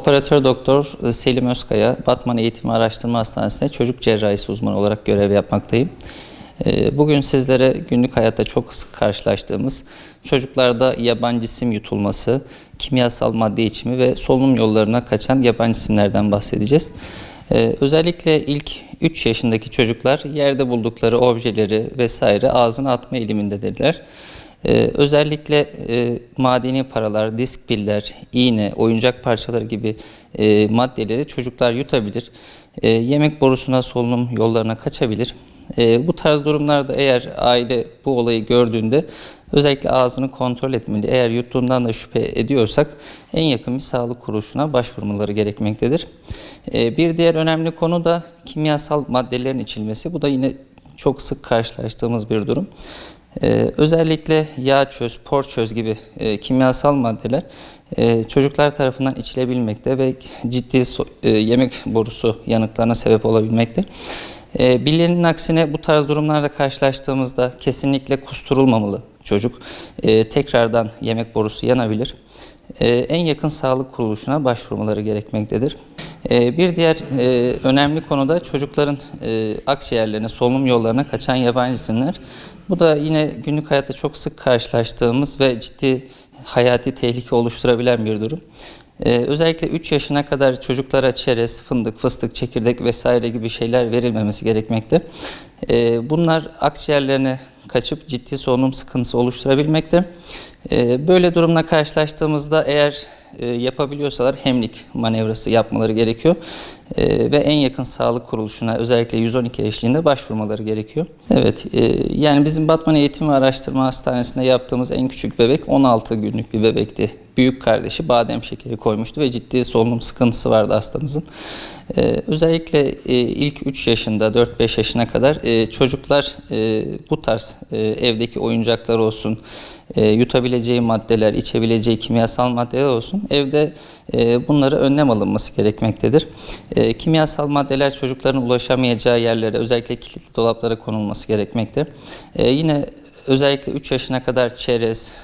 Operatör Doktor Selim Özkaya, Batman Eğitim ve Araştırma Hastanesi'nde çocuk cerrahisi uzmanı olarak görev yapmaktayım. Bugün sizlere günlük hayatta çok sık karşılaştığımız çocuklarda yabancı cisim yutulması, kimyasal madde içimi ve solunum yollarına kaçan yabancı cisimlerden bahsedeceğiz. Özellikle ilk 3 yaşındaki çocuklar yerde buldukları objeleri vesaire ağzına atma eğilimindedirler. Özellikle madeni paralar, disk piller, iğne, oyuncak parçaları gibi maddeleri çocuklar yutabilir. Yemek borusuna, solunum yollarına kaçabilir. Bu tarz durumlarda eğer aile bu olayı gördüğünde özellikle ağzını kontrol etmeli. Eğer yuttuğundan da şüphe ediyorsak en yakın bir sağlık kuruluşuna başvurmaları gerekmektedir. Bir diğer önemli konu da kimyasal maddelerin içilmesi. Bu da yine çok sık karşılaştığımız bir durum. Özellikle yağ çöz, por çöz gibi kimyasal maddeler çocuklar tarafından içilebilmekte ve ciddi yemek borusu yanıklarına sebep olabilmekte. Bilinenin aksine bu tarz durumlarda karşılaştığımızda kesinlikle kusturulmamalı çocuk. Tekrardan yemek borusu yanabilir. En yakın sağlık kuruluşuna başvurmaları gerekmektedir. Bir diğer önemli konu da çocukların akciğerlerine, solunum yollarına kaçan yabancı cisimler. Bu da yine günlük hayatta çok sık karşılaştığımız ve ciddi hayati tehlike oluşturabilen bir durum. Özellikle 3 yaşına kadar çocuklara çerez, fındık, fıstık, çekirdek vesaire gibi şeyler verilmemesi gerekmekte. Bunlar akciğerlerine kaçıp ciddi solunum sıkıntısı oluşturabilmekte. Böyle durumla karşılaştığımızda eğer yapabiliyorsalar hemlik manevrası yapmaları gerekiyor. Ve en yakın sağlık kuruluşuna özellikle 112 eşliğinde başvurmaları gerekiyor. Evet, yani bizim Batman Eğitim ve Araştırma Hastanesi'nde yaptığımız en küçük bebek 16 günlük bir bebekti. Büyük kardeşi badem şekeri koymuştu ve ciddi solunum sıkıntısı vardı hastamızın. Özellikle ilk 3 yaşında, 4-5 yaşına kadar çocuklar bu tarz evdeki oyuncaklar olsun, yutabileceği maddeler, içebileceği kimyasal maddeler olsun, evde bunları önlem alınması gerekmektedir. Kimyasal maddeler çocukların ulaşamayacağı yerlere, özellikle kilitli dolaplara konulması gerekmekte. Yine özellikle 3 yaşına kadar çerez,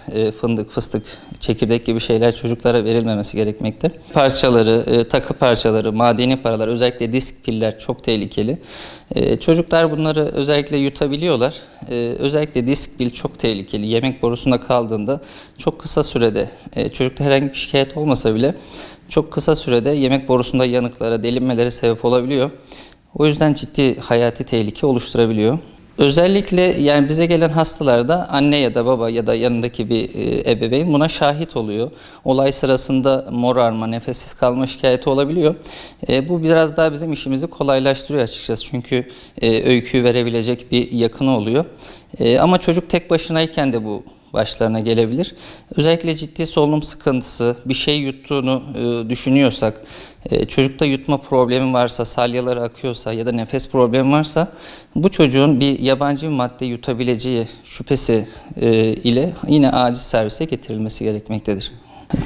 fındık, fıstık, çekirdek gibi şeyler çocuklara verilmemesi gerekmekte. Parçaları, takı parçaları, madeni paralar, özellikle disk piller çok tehlikeli. Çocuklar bunları özellikle yutabiliyorlar. Özellikle disk pil çok tehlikeli. Yemek borusunda kaldığında çok kısa sürede, çocukta herhangi bir şikayet olmasa bile çok kısa sürede yemek borusunda yanıklara, delinmelere sebep olabiliyor. O yüzden ciddi hayati tehlike oluşturabiliyor. Özellikle yani bize gelen hastalarda anne ya da baba ya da yanındaki bir ebeveyn buna şahit oluyor. Olay sırasında morarma, nefessiz kalma şikayeti olabiliyor. Bu biraz daha bizim işimizi kolaylaştırıyor açıkçası. Çünkü öyküyü verebilecek bir yakını oluyor. Ama çocuk tek başınayken de bu başlarına gelebilir. Özellikle ciddi solunum sıkıntısı, bir şey yuttuğunu düşünüyorsak, çocukta yutma problemi varsa, salyaları akıyorsa ya da nefes problemi varsa bu çocuğun bir yabancı bir madde yutabileceği şüphesi ile yine acil servise getirilmesi gerekmektedir.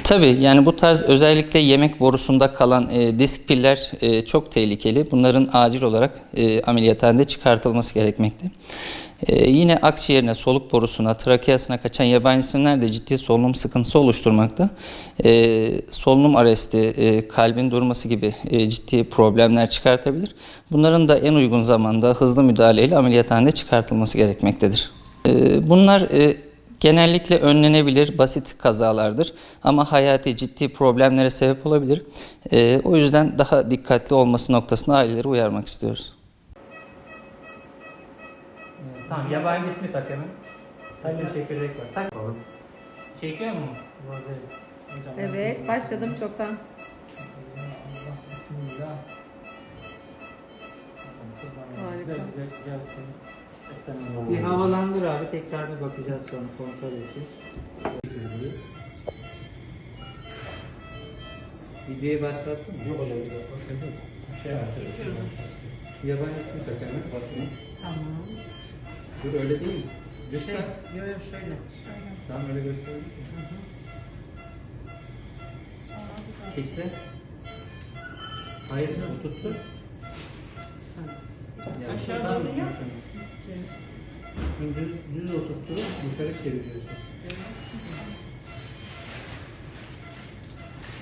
Tabii yani bu tarz özellikle yemek borusunda kalan disk piller çok tehlikeli. Bunların acil olarak ameliyathanede çıkartılması gerekmekte. Yine akciğerine, soluk borusuna, trakeasına kaçan yabancı cisimler de ciddi solunum sıkıntısı oluşturmakta. Solunum arresti, kalbin durması gibi ciddi problemler çıkartabilir. Bunların da en uygun zamanda hızlı müdahaleyle ameliyathanede çıkartılması gerekmektedir. Bunlar genellikle önlenebilir, basit kazalardır ama hayati ciddi problemlere sebep olabilir. O yüzden daha dikkatli olması noktasında aileleri uyarmak istiyoruz. Tamam, yabancı ismi tak hemen. Tabii çekirdek var. Tak. Çekiyor mu? Evet, başladım çoktan. Bismillah. Harika. Güzel gelsin. Bir havalandır abi, tekrar bir bakacağız sonra, kontrol edeceğiz. Videoyu başlattın mı? Yok hocam, yabancı ismi tak hemen. Tamam. Dur öyle değil mi? Lütfen. Yok şöyle. Tamam öyle göstereyim. Keşke. Hayır, bu tuttu. Aşağı doğru yap. Şimdi düz oturtturup yukarı çeviriyorsun.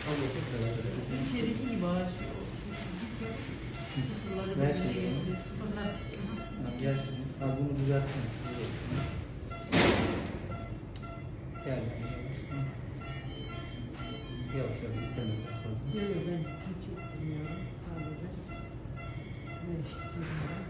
İçerideki gibi ağaç. Ver şimdi. Gel şimdi. Ha, bunu düzeltsin. Gel. Yavaş yavaş itemesen fazla. Yok ben hiç etmiyorum. Sadece değiştiriyorum.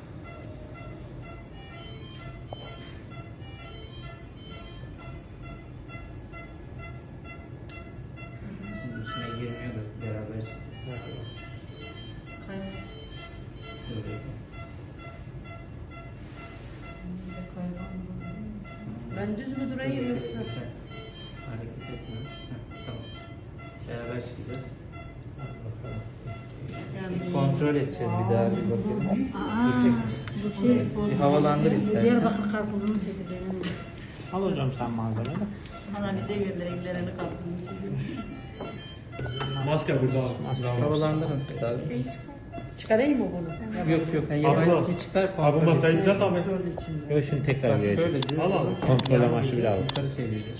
Şimdi içine girmiyor da beraber çıkacağız. Kaynak. Böyle. Ben düz mü durayım yoksa? Sen hareket etme. Heh, tamam. Beraber çıkacağız. Hadi bakalım. Yani Kontrol edeceğiz bir daha bir bakalım. Bu şey Bir havalandır istersen. Diyarbakır karpuzunun çekirdeğinin. Al hocam sen malzemeyi. Bana bize göndereceklerini karpuzun Maske burada. Havalandırın siz abi. Çıkarayım mı bunu? Yok yok. Yani yabancısını çıkar. Abi kontrol masayı edeceğiz. düzelt abi. Şöyle içinde. Yok şimdi tekrar Bak geleceğim. şöyle düz Al al. alıp Kontrol yan amaçlı bir diyeceğiz, daha. yukarı çevireceğiz.